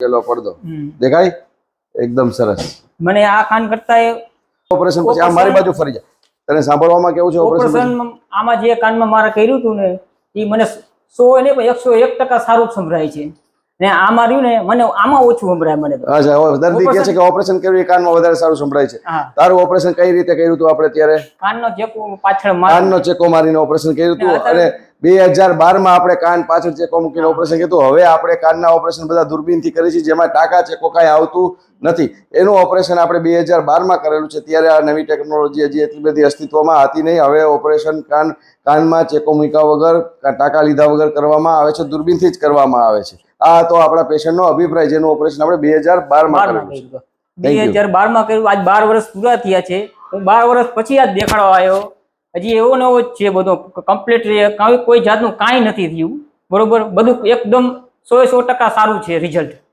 પેલો પડદો દેખાય એકદમ સરસ. મને આ કાન કરતા ઓપરેશન પછી આ મારી બાજુ ફરી જા. તને સાંભળવામાં કેવું છે ઓપરેશન આમાં જે કાનમાં મારે કર્યું હતું ને એ મને 100 ને 101% સારું સંભળાય છે ને આમાં રહ્યું ને મને આમાં ઓછું સંભળાય મને. અચ્છા, દર્દી કહે છે કે ઓપરેશન કર્યું એ કાનમાં વધારે સારું સંભળાય છે. તારું ઓપરેશન કઈ રીતે કર્યું હતું આપણે ત્યારે? કાનનો ચેકો પાછળ કાનનો ચેકો મારીને ઓપરેશન કર્યું હતું અને 2012 માં આપણે કાન પાછળ ચેકો મૂકીને ઓપરેશન કર્યું. હવે આપણે કાનના ઓપરેશન બધા દૂરબીનથી કરીએ છીએ જેમાં ટાંકા ચેકો કાંઈ આવતું નથી. એનું ઓપરેશન આપણે 2012 માં કરેલું છે. ત્યારે આ નવી ટેકનોલોજી હજી એટલી બધી અસ્તિત્વમાં હતી નહીં. હવે ઓપરેશન કાનમાં ચેકો મૂક્યા વગર ટાંકા લીધા વગર કરવામાં આવે છે, દૂરબીનથી જ કરવામાં આવે છે. આ તો આપણા પેશન્ટનો અભિપ્રાય, જેનું ઓપરેશન આપણે 2012 માં કરેલું છે. 2012 માં કર્યું. આજ 12 વર્ષ પૂરા થયા છે. હું 12 વર્ષ પછી આજ દેખાડવા આવ્યો. હજી એવો નવો જ છે, બધો કમ્પ્લીટ કોઈ જાતનું કાંઈ નથી થયું. બરોબર, બધું એકદમ 100% સારું છે રિઝલ્ટ.